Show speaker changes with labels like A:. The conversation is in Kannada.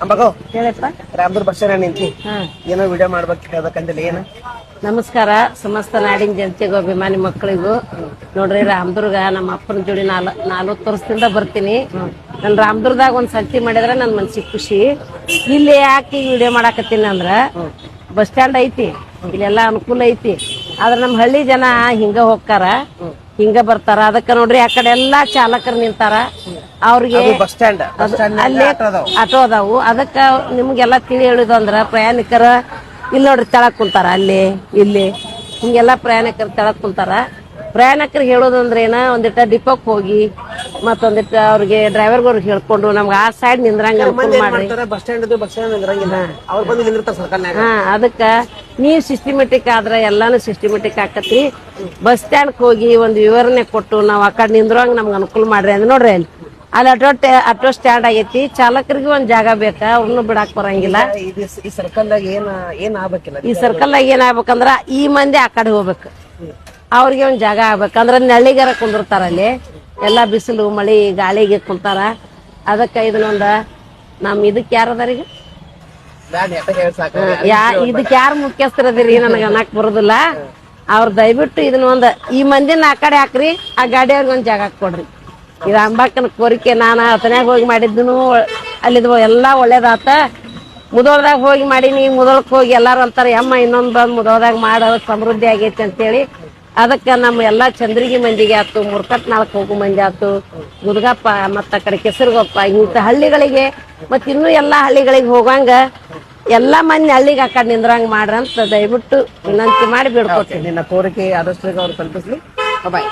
A: ಅಂಬಗೋ
B: ಹೇಳಪ್ಪ.
A: ರಾಮದುರ್ ಬಸ್ ಸ್ಟ್ಯಾಂಡ್ ನಿಂತಿ
B: ಹಾ
A: ಏನೋ ವಿಡಿಯೋ ಮಾಡ್ಬೇಕಂದಿಲ್ಲ ಏನ.
B: ನಮಸ್ಕಾರ ಸಮಸ್ತ ನಾಡಿನ ಜನತೆಗೂ ಅಭಿಮಾನಿ ಮಕ್ಕಳಿಗೂ. ನೋಡ್ರಿ ರಾಮದುರ್ಗ ನಮ್ಮ ಅಪ್ಪನ ಜೋಡಿ 40 ವರ್ಷದಿಂದ ಬರ್ತೀನಿ. ನನ್ ರಾಮದುರ್ಗದಾಗ ಒಂದ್ ಸಂತಿ ಮಾಡಿದ್ರೆ ನನ್ ಮನ್ಸಿಗೆ ಖುಷಿ. ಇಲ್ಲಿ ಯಾಕೆ ವಿಡಿಯೋ ಮಾಡಾಕತ್ತೀನಿ ಅಂದ್ರ ಬಸ್ ಸ್ಟ್ಯಾಂಡ್ ಐತಿ, ಇಲ್ಲೆಲ್ಲಾ ಅನುಕೂಲ ಐತಿ. ಆದ್ರ ನಮ್ ಹಳ್ಳಿ ಜನ ಹಿಂಗ ಹೋಗ್ತಾರ, ಹಿಂಗ ಬರ್ತಾರ. ಅದಕ್ಕ ನೋಡ್ರಿ ಆ ಕಡೆ ಎಲ್ಲಾ ಚಾಲಕರು ನಿಂತಾರ. ಅವ್ರಿಗೆ
A: ಬಸ್ ಸ್ಟ್ಯಾಂಡ್
B: ಅಲ್ಲಿ ಆಟೋ ಅದಾವು. ಅದಕ್ಕ ನಿಮ್ಗೆಲ್ಲಾ ತಿಳಿ ಹೇಳುದು ಅಂದ್ರ ಪ್ರಯಾಣಿಕರ ಇಲ್ಲಿ ನೋಡ್ರಿ ತೆಳಕ್ ಕುಂತಾರ, ಅಲ್ಲಿ ಇಲ್ಲಿ ಹಿಂಗೆಲ್ಲಾ ಪ್ರಯಾಣಿಕರು ತೆಳಕ್ ಕುಂತಾರ. ಪ್ರಯಾಣಿಕರಿಗೆ ಹೇಳೋದಂದ್ರೆ ಏನ, ಒಂದಿಟ್ಟ ಡಿಪೋಕ್ ಹೋಗಿ ಮತ್ತೊಂದಿಟ್ಟ ಅವ್ರಿಗೆ ಡ್ರೈವರ್ಗಳಿಗೆ ಹೇಳ್ಕೊಂಡು ನಮ್ಗೆ ಆ ಸೈಡ್ ನಿಂದ್ರಂಗ ಅನುಕೂಲ ಮಾಡ್ರಿ.
A: ಬಸ್ ಸ್ಟ್ಯಾಂಡ್ ನಿಂದ್ರಂಗಿಲ್ಲ, ಅವ್ರು ಬಂದು ನಿಂದಿರ್ತಾರ ಸರ್ಕಲ್ನಾಗ.
B: ಹಾ ಅದಕ್ಕ ನೀವ್ ಸಿಸ್ಟಮೆಟಿಕ್ ಆದ್ರ ಎಲ್ಲಾನು ಸಿಸ್ಟಮೆಟಿಕ್ ಆಕತ್ರಿ. ಬಸ್ ಸ್ಟ್ಯಾಂಡ್ ಹೋಗಿ ಒಂದು ವಿವರಣೆ ಕೊಟ್ಟು ನಾವ್ ಆ ಕಡೆ ನಿಂದ್ರಂಗ ನಮ್ಗೆ ಅನುಕೂಲ ಮಾಡ್ರಿ ಅಂದ್ ನೋಡ್ರಿ. ಅಲ್ಲಿ ಆಟೋ ಸ್ಟ್ಯಾಂಡ್ ಆಗೈತಿ, ಚಾಲಕರಿಗೆ ಒಂದ್ ಜಾಗ ಬೇಕಾ, ಅವ್ರನ್ನು ಬಿಡಾಕ್ ಬರಂಗಿಲ್ಲ.
A: ಈ ಸರ್ಕಲ್ದಾಗ ಏನ್ ಆಗ್ಬೇಕಿಲ್ಲ.
B: ಈ ಸರ್ಕಲ್ದಾಗ ಏನ್ ಆಗ್ಬೇಕಂದ್ರ ಈ ಮಂದಿ ಆ ಕಡೆ ಹೋಗ್ಬೇಕು, ಅವ್ರಿಗೆ ಒಂದ್ ಜಾಗ ಆಗ್ಬೇಕಂದ್ರ ನೆಳ್ಳಿಗಾರ ಕುಂದಿರ್ತಾರ. ಅಲ್ಲಿ ಎಲ್ಲಾ ಬಿಸಿಲು ಮಳಿ ಗಾಳಿಗೆ ಕುಂತಾರ. ಅದಕ್ಕ ಇದನ್ನೊಂದ ನಮ್ ಇದಕ್ ಯಾರದಾರೀಗ ಇದಕ್ ಯಾರು ಮುಖ್ಯಸ್ಥರದಿರಿ ನನಗ ಅನ್ನಕ್ ಬರುದಿಲ್ಲ. ಅವ್ರ ದಯವಿಟ್ಟು ಇದನ್ನೊಂದ ಈ ಮಂದಿನ ಆ ಕಡೆ ಹಾಕ್ರಿ, ಆ ಗಾಡಿಯವ್ರಿಗೆ ಒಂದ್ ಜಾಗ ಕೊಡ್ರಿ. ಇದು ಅಂಬಾಕನ ಕೋರಿಕೆ. ನಾನು ಹತ್ತನ್ಯಾಗ ಹೋಗಿ ಮಾಡಿದ್ದನು ಅಲ್ಲಿದ್ ಎಲ್ಲಾ ಒಳ್ಳೇದಾತ. ಮುದೋಳದಾಗ ಹೋಗಿ ಮಾಡೀನಿ. ಮುದೋಳಕ್ ಹೋಗಿ ಎಲ್ಲಾರು ಅಂತಾರ ಅಮ್ಮ ಇನ್ನೊಂದ್ ಬಂದ್ ಮುದೋಳದಾಗ ಮಾಡೋ ಸಮೃದ್ಧಿ ಆಗೈತಿ ಅಂತೇಳಿ. ಅದಕ್ಕ ನಮ್ಮ ಎಲ್ಲಾ ಚಂದ್ರಗಿ ಮಂದಿಗೆ ಆತು, ಮುರ್ಕಟ್ನಾಳಕ್ ಹೋಗು ಮಂದಿ ಆತು, ಮುದ್ಗಪ್ಪ ಮತ್ತ ಆ ಕಡೆ ಕೆಸರುಗೊಪ್ಪ ಇಂಥ ಹಳ್ಳಿಗಳಿಗೆ ಮತ್ ಇನ್ನೂ ಎಲ್ಲಾ ಹಳ್ಳಿಗಳಿಗೆ ಹೋಗಂಗ ಎಲ್ಲಾ ಮಂದಿ ಹಳ್ಳಿಗೆ ಆ ಕಡೆ ನಿಂದ್ರಂಗ್ ಮಾಡ್ರಂತ ದಯವಿಟ್ಟು ವಿನಂತಿ ಮಾಡಿ ಬಿಡ್ಕೊತೀನಿ.
A: ನಿನ್ನ ಕೋರಿಕೆ ಆದಷ್ಟು ಅವ್ರು ತಲುಪಿಸ್ಲಿ. ಬಾಯ್.